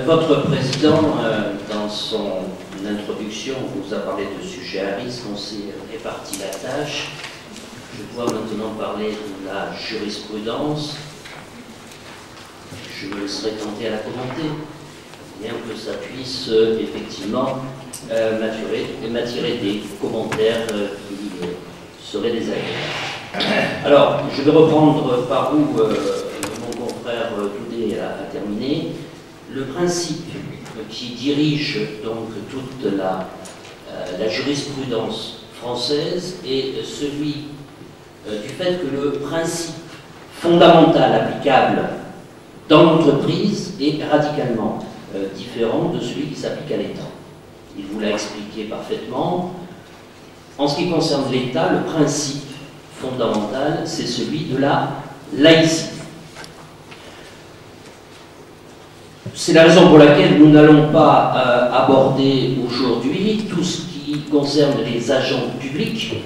Votre président, dans son introduction, vous a parlé de sujets à risque, on s'est réparti la tâche. Je dois maintenant parler de la jurisprudence. Je me laisserai tenter à la commenter, bien que ça puisse effectivement m'attirer des commentaires qui seraient désagréables. Alors, je vais reprendre par où mon confrère Doudet a terminé. Le principe qui dirige donc toute la jurisprudence française est celui du fait que le principe fondamental applicable dans l'entreprise est radicalement différent de celui qui s'applique à l'État. Il vous l'a expliqué parfaitement. En ce qui concerne l'État, le principe fondamental, c'est celui de la laïcité. C'est la raison pour laquelle nous n'allons pas aborder aujourd'hui tout ce qui concerne les agents publics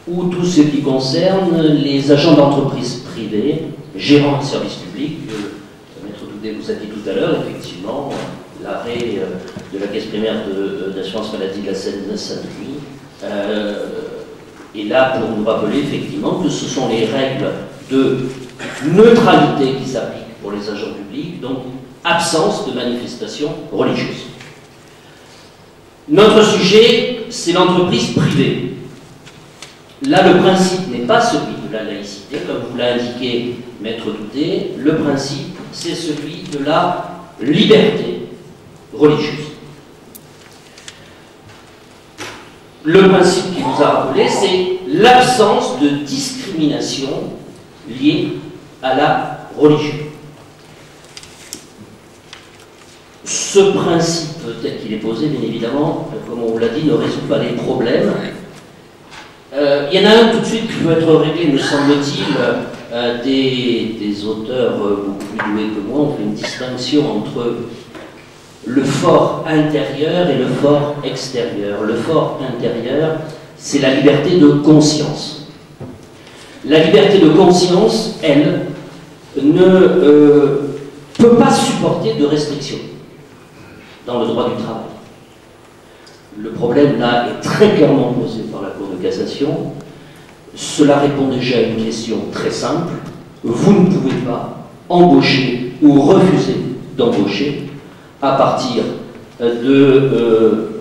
ou tout ce qui concerne les agents d'entreprise privée, gérants de services publics. Maître Doudet vous a dit tout à l'heure, effectivement, l'arrêt de la caisse primaire d'assurance maladie de la Seine-Saint-Denis est là pour nous rappeler effectivement que ce sont les règles de neutralité qui s'appliquent pour les agents publics, donc absence de manifestation religieuse. Notre sujet, c'est l'entreprise privée. Là, le principe n'est pas celui de la laïcité, comme vous l'a indiqué Maître Doudet. Le principe, c'est celui de la liberté religieuse. Le principe qui vous a rappelé, c'est l'absence de discrimination liée à la religion. Ce principe, tel qu'il est posé, bien évidemment, comme on vous l'a dit, ne résout pas les problèmes. Il y en a un tout de suite qui peut être réglé, me semble-t-il, des auteurs beaucoup plus doués que moi. On fait une distinction entre le fort intérieur et le fort extérieur. Le fort intérieur, c'est la liberté de conscience. La liberté de conscience, elle, ne peut pas supporter de restrictions dans le droit du travail. Le problème là est très clairement posé par la Cour de cassation. Cela répond déjà à une question très simple. Vous ne pouvez pas embaucher ou refuser d'embaucher à partir de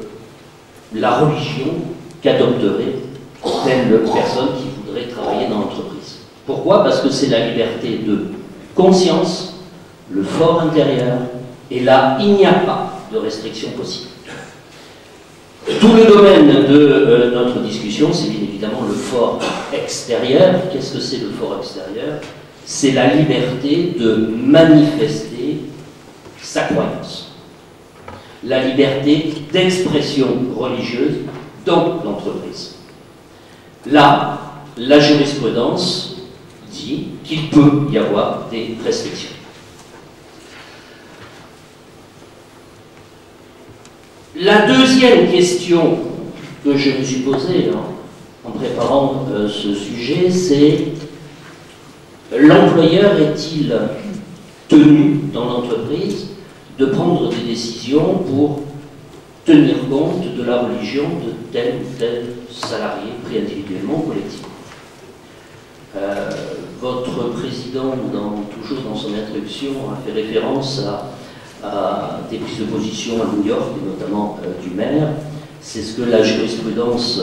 la religion qu'adopterait telle personne qui voudrait travailler dans l'entreprise. Pourquoi? Parce que c'est la liberté de conscience, le fort intérieur, et là, il n'y a pas de restrictions possibles. Tout le domaine de notre discussion, c'est bien évidemment le fort extérieur. Qu'est-ce que c'est le fort extérieur? C'est la liberté de manifester sa croyance. La liberté d'expression religieuse dans l'entreprise. Là, la jurisprudence dit qu'il peut y avoir des restrictions. La deuxième question que je me suis posée en préparant ce sujet, c'est l'employeur est-il tenu dans l'entreprise de prendre des décisions pour tenir compte de la religion de tel ou tel salarié, pris individuellement ou collectivement. Votre président, toujours dans son introduction, a fait référence à des prises de position à New York, et notamment du maire. C'est ce que la jurisprudence,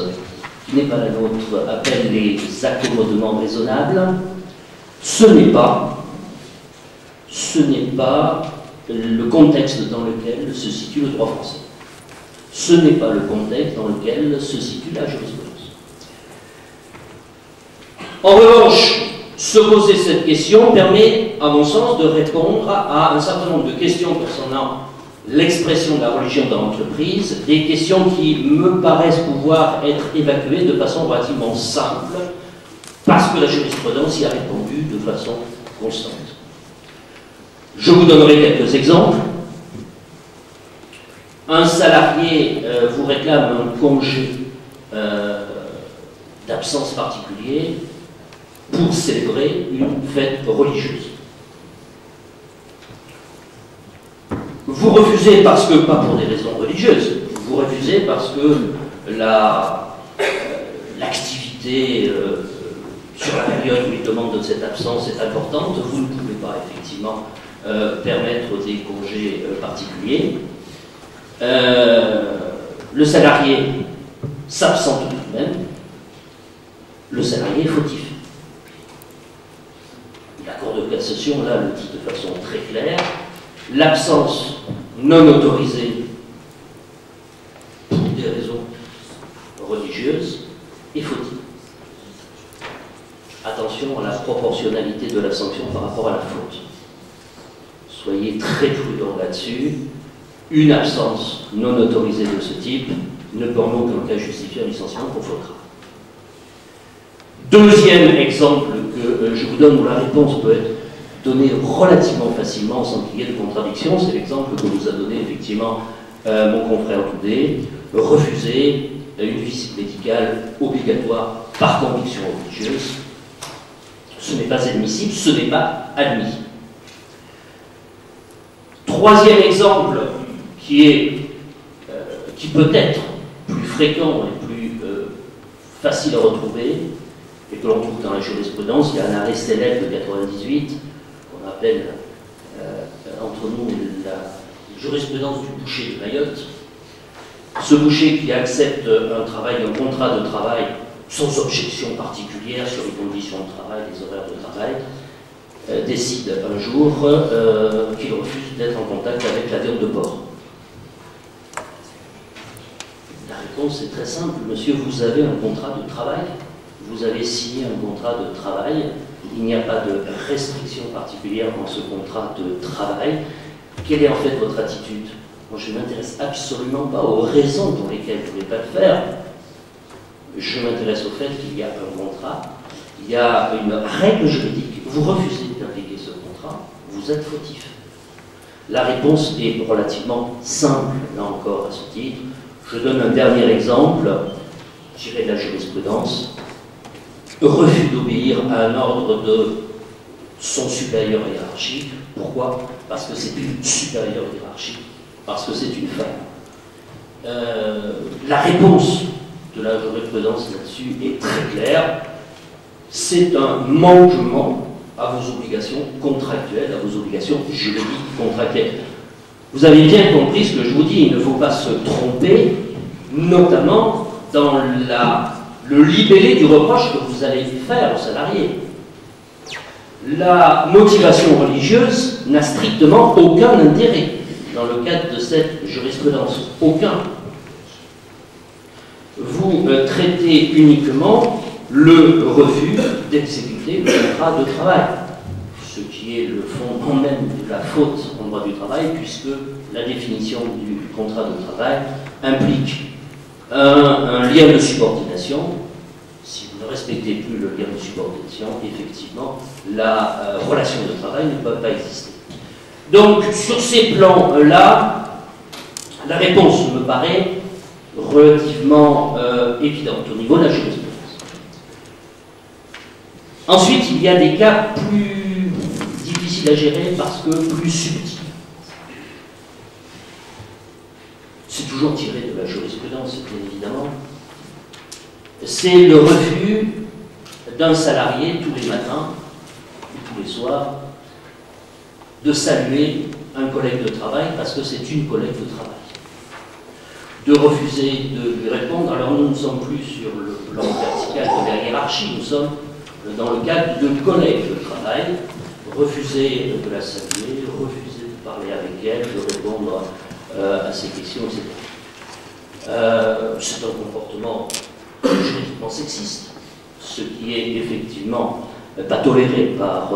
qui n'est pas la nôtre, appelle les accommodements raisonnables. Ce n'est pas le contexte dans lequel se situe le droit français. Ce n'est pas le contexte dans lequel se situe la jurisprudence. En revanche, se poser cette question permet, à mon sens, de répondre à un certain nombre de questions concernant l'expression de la religion dans l'entreprise, des questions qui me paraissent pouvoir être évacuées de façon relativement simple, parce que la jurisprudence y a répondu de façon constante. Je vous donnerai quelques exemples. Un salarié vous réclame un congé d'absence particulier pour célébrer une fête religieuse. vous refusez parce que, pas pour des raisons religieuses, vous refusez parce que l'activité sur la période où il demande de cette absence est importante, vous ne pouvez pas effectivement permettre des congés particuliers. Le salarié s'absente tout de même, le salarié est fautif. La Cour de cassation, là, le dit de façon très claire, l'absence non autorisée pour des raisons religieuses est fautive. Attention à la proportionnalité de la sanction par rapport à la faute. Soyez très prudents là-dessus. Une absence non autorisée de ce type ne peut en aucun cas justifier un licenciement pour faute grave. Deuxième exemple que je vous donne où la réponse peut être donnée relativement facilement sans qu'il y ait de contradiction, c'est l'exemple que nous a donné effectivement mon confrère Toudé, refuser une visite médicale obligatoire par conviction religieuse. Ce n'est pas admissible, ce n'est pas admis. Troisième exemple qui peut être plus fréquent et plus facile à retrouver, et que l'on trouve dans la jurisprudence, il y a un arrêt célèbre de 98, qu'on appelle entre nous la jurisprudence du boucher de Mayotte. Ce boucher qui accepte un contrat de travail sans objection particulière sur les conditions de travail, les horaires de travail, décide un jour qu'il refuse d'être en contact avec la viande de porc. La réponse est très simple, monsieur, vous avez un contrat de travail, vous avez signé un contrat de travail, il n'y a pas de restriction particulière dans ce contrat de travail. Quelle est en fait votre attitude? Moi, je ne m'intéresse absolument pas aux raisons pour lesquelles vous ne pouvez pas le faire. Je m'intéresse au fait qu'il y a un contrat, il y a une règle juridique, vous refusez d'appliquer ce contrat, vous êtes fautif. La réponse est relativement simple, là encore, à ce titre. Je donne un dernier exemple, tiré de la jurisprudence. Refus d'obéir à un ordre de son supérieur hiérarchique. Pourquoi? Parce que c'est une supérieure hiérarchique, parce que c'est une femme. La réponse de la jurisprudence là-dessus est très claire. C'est un manquement à vos obligations contractuelles, à vos obligations juridiques contractuelles. Vous avez bien compris ce que je vous dis, il ne faut pas se tromper, notamment dans le libellé du reproche que vous allez faire aux salariés. La motivation religieuse n'a strictement aucun intérêt dans le cadre de cette jurisprudence. Aucun. Vous traitez uniquement le refus d'exécuter le contrat de travail, ce qui est le fondement même de la faute en droit du travail, puisque la définition du contrat de travail implique un lien de subordination. Si vous ne respectez plus le lien de subordination, effectivement, la relation de travail ne peut pas exister. Donc, sur ces plans-là, la réponse me paraît relativement évidente au niveau de la jurisprudence. Ensuite, il y a des cas plus difficiles à gérer parce que plus subtils. C'est toujours tiré de la jurisprudence, bien évidemment. C'est le refus d'un salarié tous les matins ou tous les soirs de saluer un collègue de travail parce que c'est une collègue de travail. De refuser de lui répondre. Alors nous ne sommes plus sur le plan vertical de la hiérarchie, nous sommes dans le cadre de collègues de travail. Refuser de la saluer, refuser de parler avec elle, de répondre à ses questions, etc. C'est un comportement juridiquement sexiste, ce qui est effectivement pas toléré par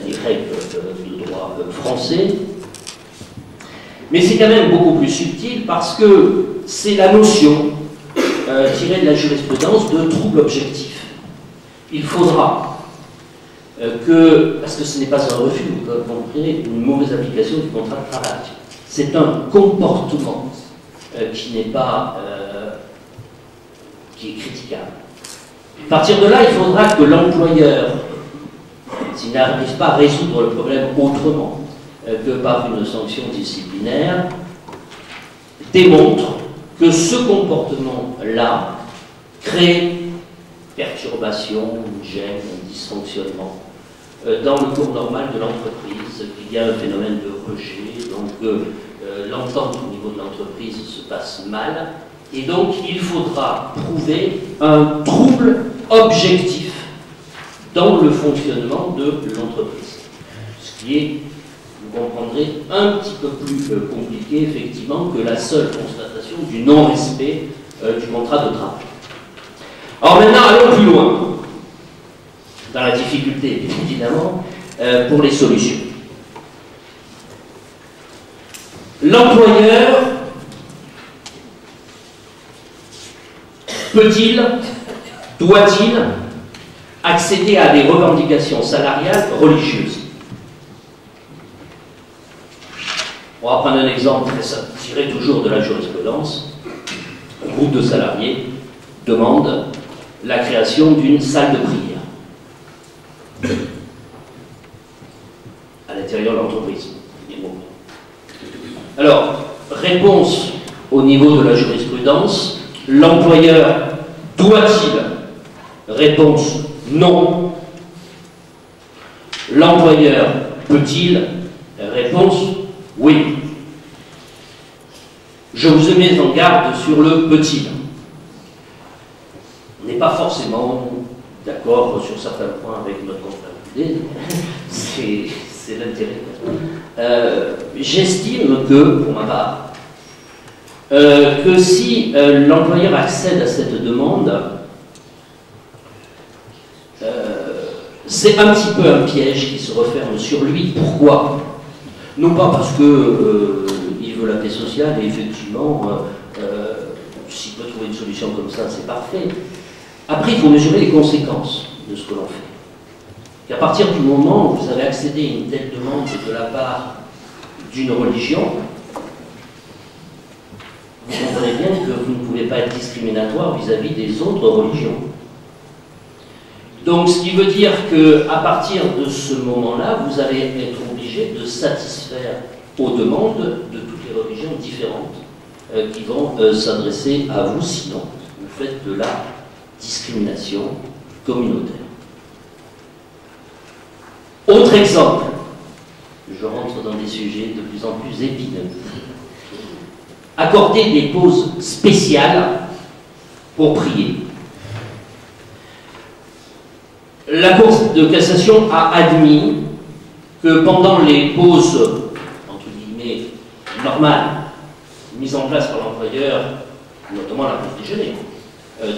les règles de droit français. Mais c'est quand même beaucoup plus subtil parce que c'est la notion tirée de la jurisprudence de trouble objectif. Il faudra parce que ce n'est pas un refus, vous comprenez, une mauvaise application du contrat de travail. C'est un comportement qui n'est pas qui est critiquable. À partir de là, il faudra que l'employeur, s'il n'arrive pas à résoudre le problème autrement, que par une sanction disciplinaire, démontre que ce comportement-là crée perturbation, une gêne, un dysfonctionnement dans le cours normal de l'entreprise, qu'il y a un phénomène de rejet, donc l'entente au niveau de l'entreprise se passe mal, et donc il faudra prouver un trouble objectif dans le fonctionnement de l'entreprise. Ce qui est, vous comprendrez, un petit peu plus compliqué, effectivement, que la seule constatation du non-respect du contrat de travail. Alors maintenant, allons plus loin, dans la difficulté, bien évidemment, pour les solutions. L'employeur peut-il, doit-il accéder à des revendications salariales religieuses? On va prendre un exemple très simple, tiré toujours de la jurisprudence. Un groupe de salariés demande la création d'une salle de prière à l'intérieur de l'entreprise. Alors, réponse au niveau de la jurisprudence, l'employeur doit-il? Réponse non. L'employeur peut-il? Réponse oui. Je vous ai mis en garde sur le peut-il. On n'est pas forcément d'accord sur certains points avec notre comptabilité, c'est l'intérêt. J'estime que, pour ma part, que si l'employeur accède à cette demande, c'est un petit peu un piège qui se referme sur lui. Pourquoi? Non pas parce que il veut la paix sociale, et effectivement, s'il peut trouver une solution comme ça, c'est parfait. Après, il faut mesurer les conséquences de ce que l'on fait. Qu'à partir du moment où vous avez accédé à une telle demande de la part d'une religion, vous comprenez bien que vous ne pouvez pas être discriminatoire vis-à-vis des autres religions. Donc, ce qui veut dire qu'à partir de ce moment-là, vous allez être obligé de satisfaire aux demandes de toutes les religions différentes qui vont s'adresser à vous, sinon vous faites de la discrimination communautaire. Autre exemple, je rentre dans des sujets de plus en plus épineux. Accorder des pauses spéciales pour prier. La Cour de cassation a admis que pendant les pauses, entre guillemets, normales, mises en place par l'employeur, notamment la pause déjeuner,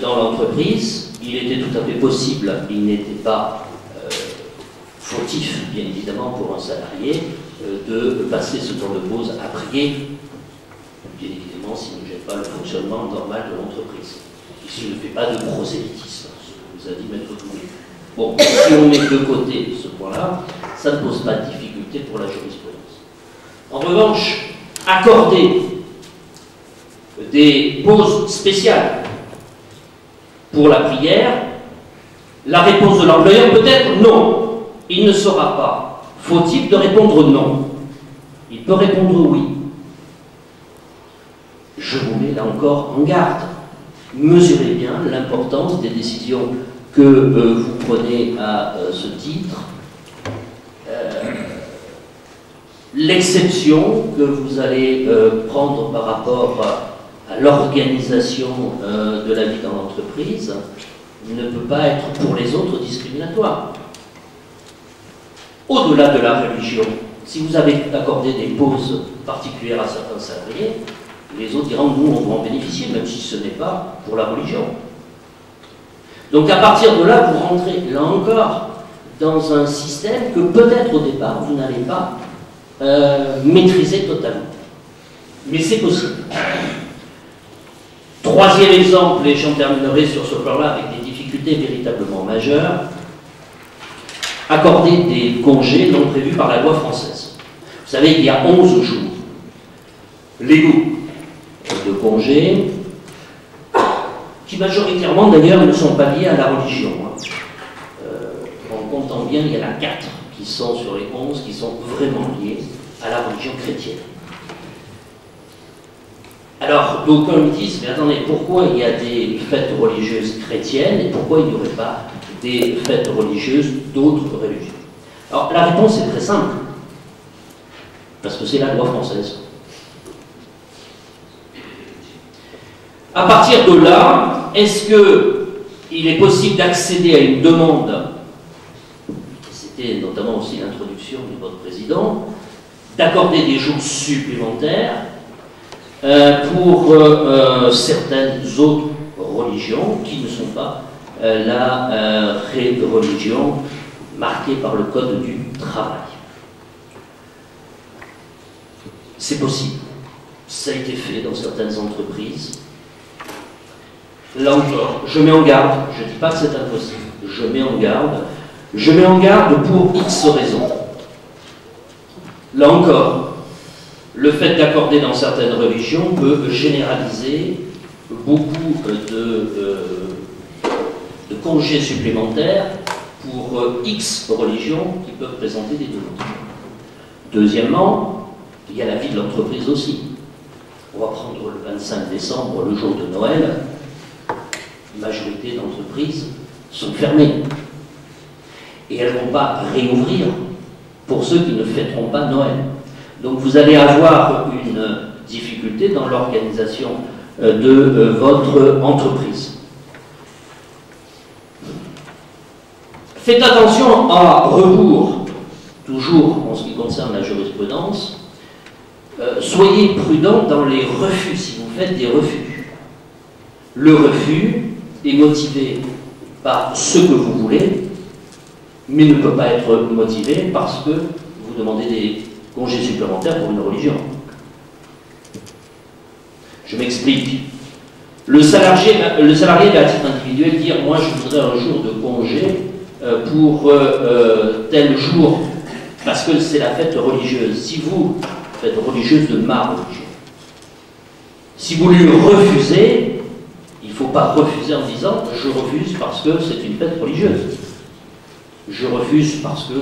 dans l'entreprise, il était tout à fait possible, il n'était pas fautif, bien évidemment, pour un salarié, de passer ce temps de pause à prier, bien évidemment, s'il ne gêne pas le fonctionnement normal de l'entreprise. S'il ne fait pas de prosélytisme, ce que vous a dit Maître Douillet. Bon, si on met de côté ce point-là, ça ne pose pas de difficulté pour la jurisprudence. En revanche, accorder des pauses spéciales pour la prière, la réponse de l'employeur peut être non. Il ne sera pas fautif de répondre non. Il peut répondre oui. Je vous mets là encore en garde. Mesurez bien l'importance des décisions que vous prenez à ce titre, l'exception que vous allez prendre par rapport à l'organisation de la vie dans l'entreprise ne peut pas être pour les autres discriminatoire. Au-delà de la religion, si vous avez accordé des pauses particulières à certains salariés, les autres diront nous on va en bénéficier, même si ce n'est pas pour la religion. Donc à partir de là, vous rentrez là encore dans un système que peut-être au départ vous n'allez pas maîtriser totalement. Mais c'est possible. Troisième exemple, et j'en terminerai sur ce plan-là avec des difficultés véritablement majeures, accorder des congés non prévus par la loi française. Vous savez qu'il y a 11 jours légaux de congés qui majoritairement d'ailleurs ne sont pas liés à la religion. En comptant bien, il y en a 4 qui sont sur les 11 qui sont vraiment liés à la religion chrétienne. Alors, d'aucuns me disent, mais attendez, pourquoi il y a des fêtes religieuses chrétiennes et pourquoi il n'y aurait pas des fêtes religieuses d'autres religions? Alors, la réponse est très simple, parce que c'est la loi française. À partir de là, est-ce qu'il est possible d'accéder à une demande, c'était notamment aussi l'introduction de votre président, d'accorder des jours supplémentaires pour certaines autres religions qui ne sont pas la religion marquée par le code du travail. C'est possible. Ça a été fait dans certaines entreprises. Là encore, je mets en garde. Je ne dis pas que c'est impossible. Je mets en garde. Je mets en garde pour X raisons. Là encore, le fait d'accorder dans certaines religions peut généraliser beaucoup de congés supplémentaires pour X religions qui peuvent présenter des demandes. Deuxièmement, il y a la vie de l'entreprise aussi. On va prendre le 25 décembre, le jour de Noël. La majorité d'entreprises sont fermées. Et elles ne vont pas réouvrir pour ceux qui ne fêteront pas Noël. Donc vous allez avoir une difficulté dans l'organisation de votre entreprise. Faites attention à rebours, toujours en ce qui concerne la jurisprudence. Soyez prudent dans les refus, si vous faites des refus. Le refus est motivé par ce que vous voulez, mais ne peut pas être motivé parce que vous demandez des congés supplémentaires pour une religion. Je m'explique. Le salarié va à titre individuel dire « moi je voudrais un jour de congé pour tel jour parce que c'est la fête religieuse ». Si vous, fête religieuse de ma religion, si vous lui refusez, il ne faut pas refuser en disant « je refuse parce que c'est une fête religieuse ». Je refuse parce que,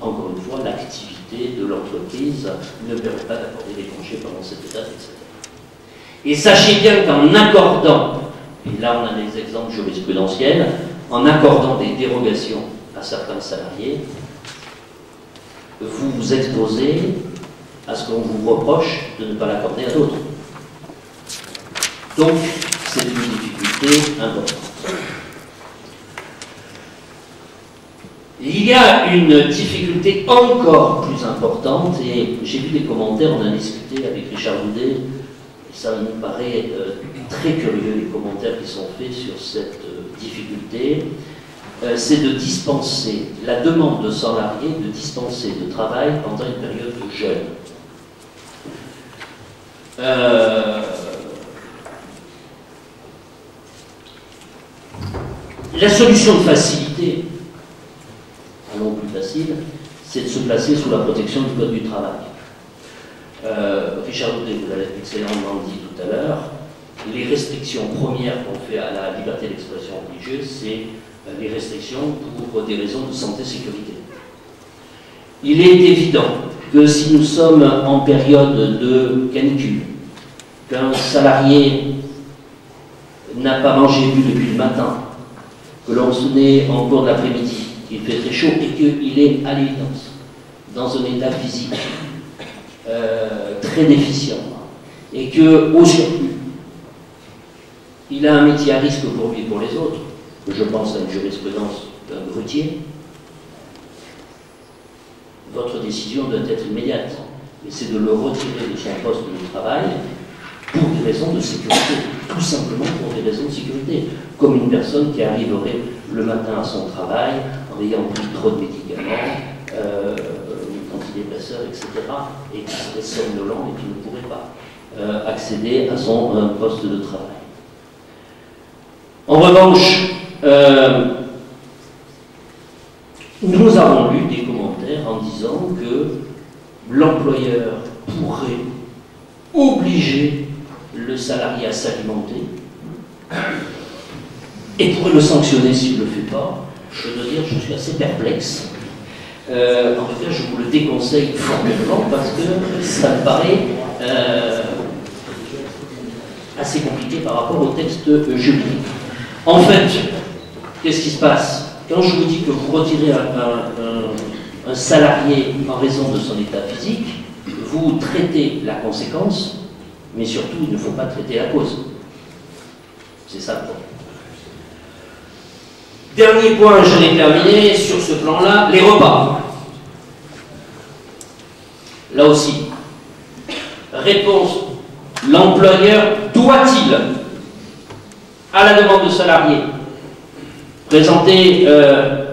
encore une fois, l'activité de l'entreprise ne permet pas d'accorder des congés pendant cette date, etc. Et sachez bien qu'en accordant, et là on a des exemples jurisprudentiels, en accordant des dérogations à certains salariés, vous vous exposez à ce qu'on vous reproche de ne pas l'accorder à d'autres. Donc, c'est une difficulté importante. Il y a une difficulté encore plus importante, et j'ai vu des commentaires, on a discuté avec Richard Boudet, et ça nous paraît très curieux, les commentaires qui sont faits sur cette difficulté, c'est de dispenser, la demande de salariés de dispenser de travail pendant une période de jeûne. La solution de facilité, allons plus facile, c'est de se placer sous la protection du Code du travail. Richard Boudet, vous l'avez excellemment dit tout à l'heure, les restrictions premières qu'on fait à la liberté d'expression religieuse, c'est les restrictions pour des raisons de santé-sécurité. Il est évident que si nous sommes en période de canicule, qu'un salarié n'a pas mangé bu depuis le matin, que l'on est en cours de l'après-midi, qu'il fait très chaud et qu'il est à l'évidence dans un état physique très déficient et qu'au surplus, il a un métier à risque pour lui et pour les autres, je pense à une jurisprudence d'un grutier, votre décision doit être immédiate. Et c'est de le retirer de son poste de travail pour des raisons de sécurité, tout simplement pour des raisons de sécurité, comme une personne qui arriverait le matin à son travail en ayant pris trop de médicaments, antidépresseurs, etc., et qui serait somnolent et qui ne pourrait pas accéder à son poste de travail. En revanche, nous avons lu des commentaires en disant que l'employeur pourrait obliger le salarié à s'alimenter et pourrait le sanctionner s'il ne le fait pas. Je dois dire, je suis assez perplexe En tout cas, je vous le déconseille formellement parce que ça me paraît assez compliqué par rapport au texte juridique. En fait, qu'est-ce qui se passe? Quand je vous dis que vous retirez un salarié en raison de son état physique, vous traitez la conséquence, mais surtout, il ne faut pas traiter la cause. C'est ça le point. Dernier point, je l'ai terminé sur ce plan-là, les repas. Là aussi, réponse, l'employeur doit-il, à la demande de salarié, présenter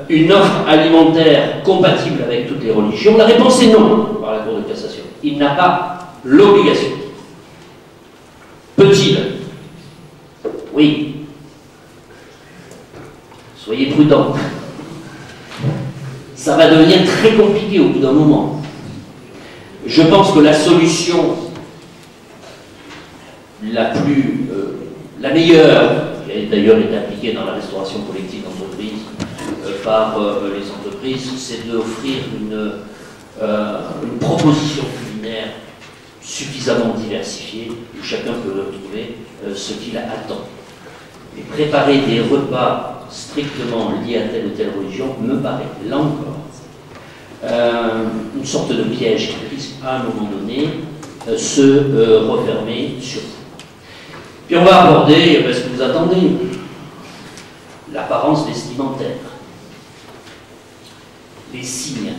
une offre alimentaire compatible avec toutes les religions? La réponse est non, par la Cour de cassation. Il n'a pas l'obligation. Peut-il? Oui. Soyez prudents. Ça va devenir très compliqué au bout d'un moment. Je pense que la solution la meilleure, qui d'ailleurs est appliquée dans la restauration collective d'entreprise par les entreprises, c'est d'offrir une proposition culinaire suffisamment diversifiée où chacun peut retrouver ce qu'il attend. Et préparer des repas strictement liés à telle ou telle religion me paraît, là encore, une sorte de piège qui risque à un moment donné se refermer sur vous. Puis on va aborder ce que vous attendez, l'apparence vestimentaire, les signes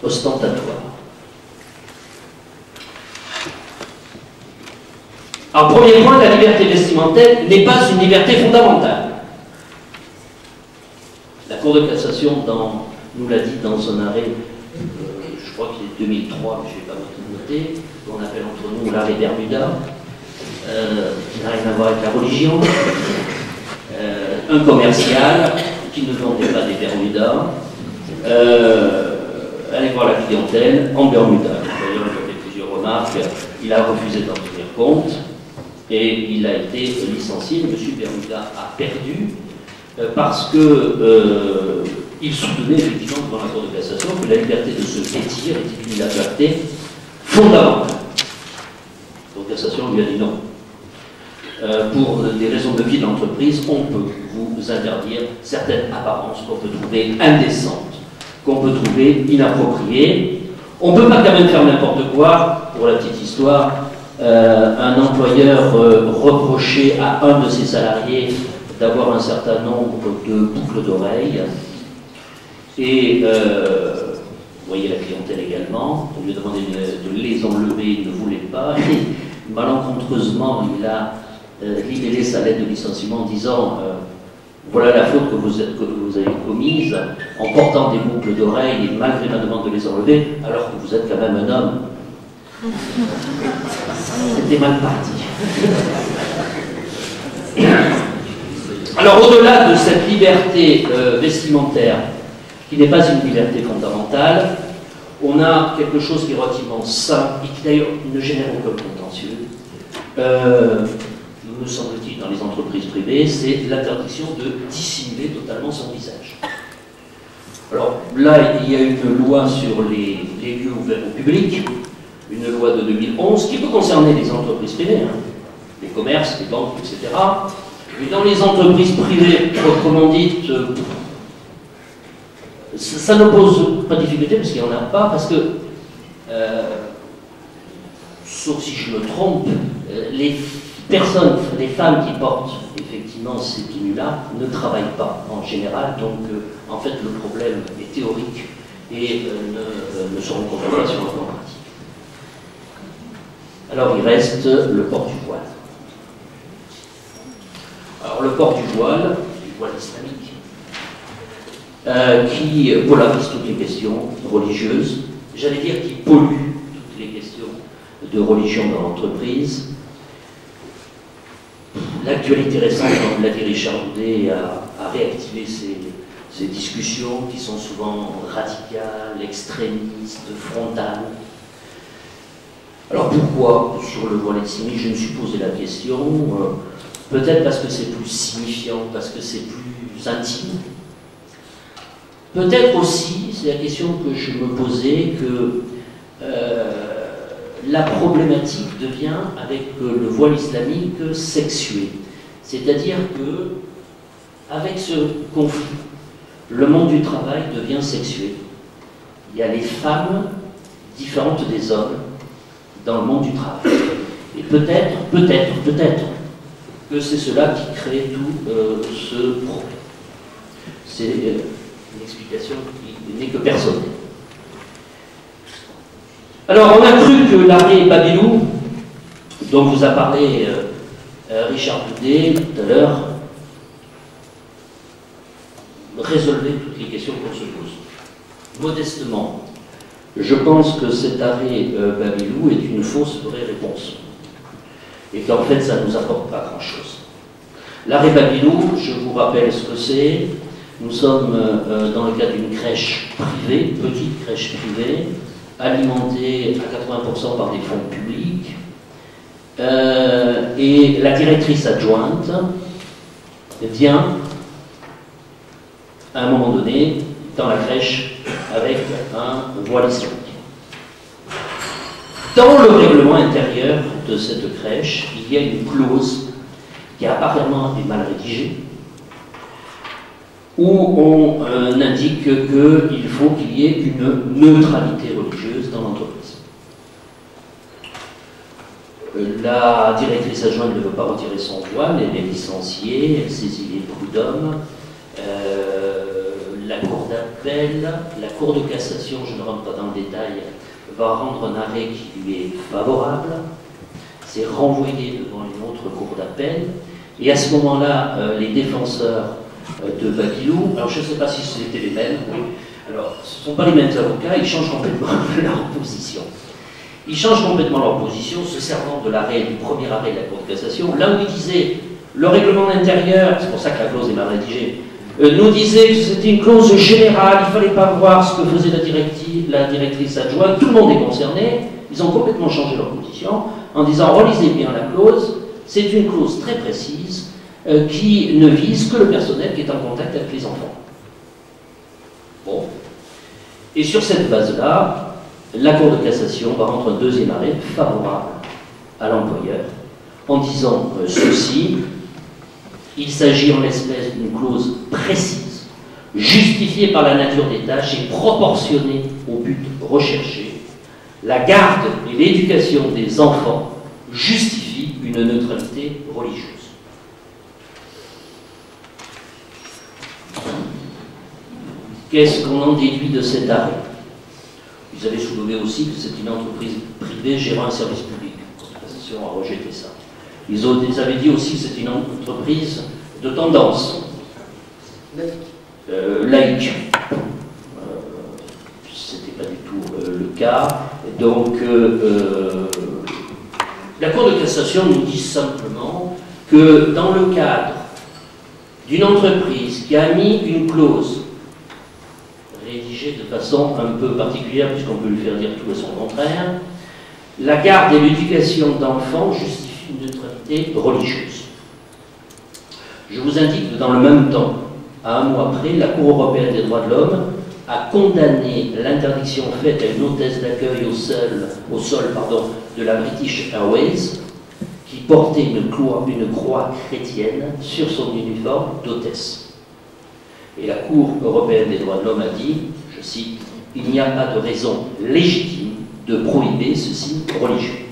ostentatoires. Alors, premier point, la liberté vestimentaire n'est pas une liberté fondamentale. La Cour de cassation nous l'a dit dans son arrêt, je crois qu'il est 2003, mais je ne vais pas vous noter, qu'on appelle entre nous l'arrêt Bermuda, qui n'a rien à voir avec la religion, un commercial qui ne vendait pas des Bermudas, allez voir la clientèle en Bermuda. D'ailleurs, il a fait plusieurs remarques, il a refusé d'en tenir compte, et il a été licencié. M. Bermuda a perdu parce que il soutenait effectivement devant la Cour de cassation que la liberté de se vêtir était une liberté fondamentale. La Cour de cassation lui a dit non. Pour des raisons de vie d'entreprise, on peut vous interdire certaines apparences qu'on peut trouver indécentes, qu'on peut trouver inappropriées. On ne peut pas quand même faire n'importe quoi. Pour la petite histoire, un employeur reprochait à un de ses salariés d'avoir un certain nombre de boucles d'oreilles. Et vous voyez la clientèle également, on lui a demandé de les enlever, il ne voulait pas. Et malencontreusement, il a libellé sa lettre de licenciement en disant voilà la faute que vous avez commise en portant des boucles d'oreilles et malgré ma demande de les enlever, alors que vous êtes quand même un homme. C'était mal parti. Alors au-delà de cette liberté vestimentaire, qui n'est pas une liberté fondamentale, on a quelque chose qui est relativement sain et qui d'ailleurs ne génère aucun contentieux, me semble-t-il, dans les entreprises privées, c'est l'interdiction de dissimuler totalement son visage. Alors là, il y a une loi sur les lieux ouverts au public, une loi de 2011 qui peut concerner les entreprises privées, hein, les commerces, les banques, etc. Mais dans les entreprises privées, proprement dites, ça ne pose pas de difficulté parce qu'il n'y en a pas, parce que, sauf si je me trompe, les personnes, les femmes qui portent effectivement ces tenues-là ne travaillent pas en général, donc en fait le problème est théorique et ne se rencontre pas sur le plan pratique. Alors il reste le port du voile. Alors le port du voile islamique, qui polarise toutes les questions religieuses, j'allais dire qui pollue toutes les questions de religion dans l'entreprise. L'actualité récente, comme l'a dit Richard Boudet, a réactivé ces discussions qui sont souvent radicales, extrémistes, frontales. Alors pourquoi sur le voile islamique? Je me suis posé la question. Peut-être parce que c'est plus signifiant, parce que c'est plus intime. Peut-être aussi, c'est la question que je me posais, que la problématique devient, avec le voile islamique, sexuée. C'est-à-dire que, avec ce conflit, le monde du travail devient sexué. Il y a les femmes différentes des hommes dans le monde du travail. Et peut-être que c'est cela qui crée tout ce problème. C'est une explication qui n'est que personnelle. Alors, on a cru que l'arrêt Babilou, dont vous a parlé Richard Boudet tout à l'heure, résolvait toutes les questions qu'on se pose. Modestement, je pense que cet arrêt Babilou est une fausse vraie réponse. Et qu'en fait, ça ne nous apporte pas grand-chose. L'arrêt Babilou, je vous rappelle ce que c'est. Nous sommes dans le cadre d'une crèche privée, petite crèche privée, alimentée à 80% par des fonds publics. Et la directrice adjointe vient, à un moment donné, dans la crèche avec un voile islamique. Dans le règlement intérieur de cette crèche, il y a une clause qui apparemment est mal rédigée, où on indique qu'il faut qu'il y ait une neutralité religieuse dans l'entreprise. La directrice adjointe ne veut pas retirer son voile, elle est licenciée, elle saisit les prud'hommes. La cour d'appel, la cour de cassation, je ne rentre pas dans le détail, va rendre un arrêt qui lui est favorable. C'est renvoyé devant une autre cour d'appel. Et à ce moment-là, les défenseurs de Babilou, alors je ne sais pas si c'était les mêmes, alors ce ne sont pas les mêmes avocats, ils changent complètement leur position. Ils changent complètement leur position, se servant de l'arrêt, du premier arrêt de la Cour de cassation, là où ils disaient le règlement intérieur, c'est pour ça que la clause est mal rédigée, nous disait que c'était une clause générale, il ne fallait pas voir ce que faisait la directrice adjointe, tout le monde est concerné, ils ont complètement changé leur position en disant relisez bien la clause, c'est une clause très précise qui ne vise que le personnel qui est en contact avec les enfants. Bon. Et sur cette base-là, la Cour de cassation va rendre un deuxième arrêt favorable à l'employeur en disant ceci. Il s'agit en l'espèce d'une clause précise, justifiée par la nature des tâches et proportionnée au but recherché. La garde et l'éducation des enfants justifient une neutralité religieuse. Qu'est-ce qu'on en déduit de cet arrêt? Vous avez soulevé aussi que c'est une entreprise privée gérant un service public. La cassation a rejeté ça. Ils avaient dit aussi que c'est une entreprise de tendance laïque. C'était pas du tout le cas. Donc, la Cour de cassation nous dit simplement que dans le cadre d'une entreprise qui a mis une clause rédigée de façon un peu particulière, puisqu'on peut lui faire dire tout et son contraire, la garde et l'éducation d'enfants justifient une neutralité religieuse. Je vous indique que dans le même temps, à un mois près, la Cour européenne des droits de l'homme a condamné l'interdiction faite à une hôtesse d'accueil au sol de la British Airways qui portait une croix chrétienne sur son uniforme d'hôtesse. Et la Cour européenne des droits de l'homme a dit, je cite, « Il n'y a pas de raison légitime de prohiber ce signe religieux ».